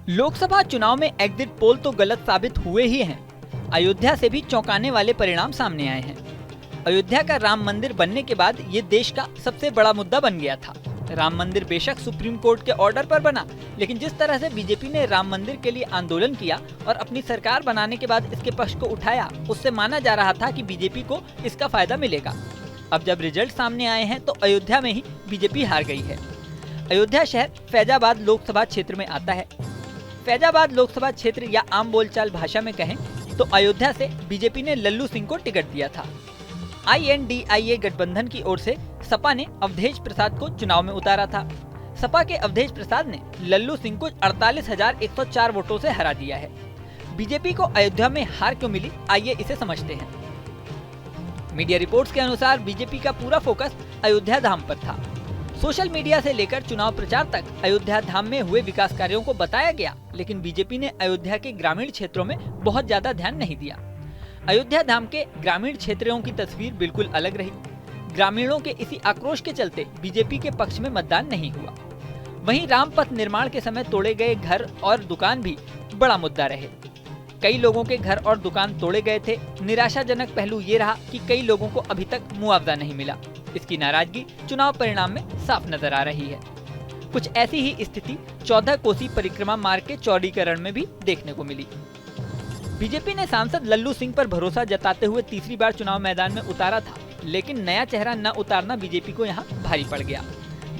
लोकसभा चुनाव में exit poll तो गलत साबित हुए ही हैं। अयोध्या से भी चौंकाने वाले परिणाम सामने आए हैं। अयोध्या का राम मंदिर बनने के बाद ये देश का सबसे बड़ा मुद्दा बन गया था। राम मंदिर बेशक सुप्रीम कोर्ट के ऑर्डर पर बना, लेकिन जिस तरह से बीजेपी ने राम मंदिर के लिए आंदोलन किया और अपनी सरकार बनाने के बाद इसके पक्ष को उठाया, उससे माना जा रहा था कि बीजेपी को इसका फायदा मिलेगा। अब जब रिजल्ट सामने आए हैं तो अयोध्या में ही बीजेपी हार गई है। अयोध्या शहर फैजाबाद लोकसभा क्षेत्र में आता है। फैजाबाद लोकसभा क्षेत्र या आम बोलचाल भाषा में कहें तो अयोध्या से बीजेपी ने लल्लू सिंह को टिकट दिया था। INDIA गठबंधन की ओर से सपा ने अवधेश प्रसाद को चुनाव में उतारा था। सपा के अवधेश प्रसाद ने लल्लू सिंह को 48,104 वोटों से हरा दिया है। बीजेपी को अयोध्या में हार क्यों मिली, आइए इसे समझते हैं। मीडिया रिपोर्ट्स के अनुसार बीजेपी का पूरा फोकस अयोध्या धाम पर था। सोशल मीडिया से लेकर चुनाव प्रचार तक अयोध्या धाम में हुए विकास कार्यों को बताया गया, लेकिन बीजेपी ने अयोध्या के ग्रामीण क्षेत्रों में बहुत ज्यादा ध्यान नहीं दिया। अयोध्या धाम के ग्रामीण क्षेत्रों की तस्वीर बिल्कुल अलग रही। ग्रामीणों के इसी आक्रोश के चलते बीजेपी के पक्ष में मतदान नहीं हुआ। वहीं रामपथ निर्माण के समय तोड़े गए घर और दुकान भी बड़ा मुद्दा रहे। कई लोगों के घर और दुकान तोड़े गए थे। निराशाजनक पहलू ये रहा कि कई लोगों को अभी तक मुआवजा नहीं मिला। इसकी नाराजगी चुनाव परिणाम में साफ नजर आ रही है। कुछ ऐसी ही स्थिति 14 कोसी परिक्रमा मार्ग के चौड़ीकरण में भी देखने को मिली। बीजेपी ने सांसद लल्लू सिंह पर भरोसा जताते हुए तीसरी बार चुनाव मैदान में उतारा था, लेकिन नया चेहरा न उतारना बीजेपी को यहाँ भारी पड़ गया।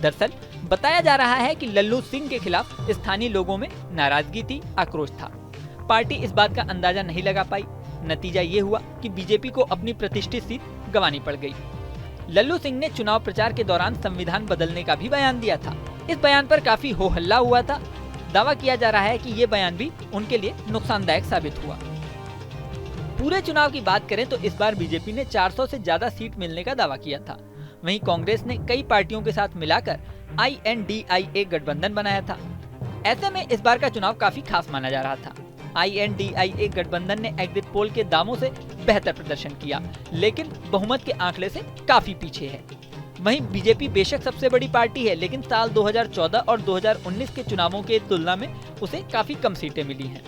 दरअसल बताया जा रहा है कि लल्लू सिंह के खिलाफ स्थानीय लोगों में नाराजगी थी, आक्रोश था। पार्टी इस बात का अंदाजा नहीं लगा पाई। नतीजा ये हुआ कि बीजेपी को अपनी प्रतिष्ठित सीट गंवानी पड़ गई। लल्लू सिंह ने चुनाव प्रचार के दौरान संविधान बदलने का भी बयान दिया था। इस बयान पर काफी हो हल्ला हुआ था। दावा किया जा रहा है कि ये बयान भी उनके लिए नुकसानदायक साबित हुआ। पूरे चुनाव की बात करें तो इस बार बीजेपी ने 400 से ज्यादा सीट मिलने का दावा किया था। वहीं कांग्रेस ने कई पार्टियों के साथ मिलाकर INDIA गठबंधन बनाया था। ऐसे में इस बार का चुनाव काफी खास माना जा रहा था। INDIA गठबंधन ने एग्जिट पोल के दावों से बेहतर प्रदर्शन किया, लेकिन बहुमत के आंकड़े से काफी पीछे है। वहीं बीजेपी बेशक सबसे बड़ी पार्टी है, लेकिन साल 2014 और 2019 के चुनावों के तुलना में उसे काफी कम सीटें मिली हैं।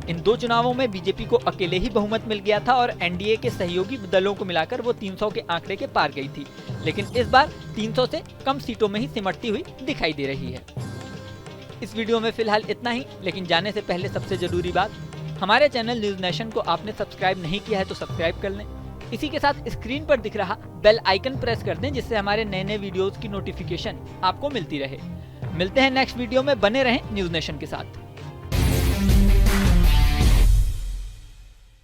इन दो चुनावों में बीजेपी को अकेले ही बहुमत मिल गया था और एनडीए के सहयोगी दलों को मिलाकर वो 300 के आंकड़े के पार गई थी, लेकिन इस बार 300 से कम सीटों में ही सिमटती हुई दिखाई दे रही है। इस वीडियो में फिलहाल इतना ही, लेकिन जाने से पहले सबसे जरूरी बात, हमारे चैनल न्यूज नेशन को आपने सब्सक्राइब नहीं किया है तो सब्सक्राइब कर लें। इसी के साथ स्क्रीन पर दिख रहा बेल आइकन प्रेस कर दें, जिससे हमारे नए नए वीडियोस की नोटिफिकेशन आपको मिलती रहे। मिलते हैं नेक्स्ट वीडियो में, बने रहें न्यूज नेशन के साथ।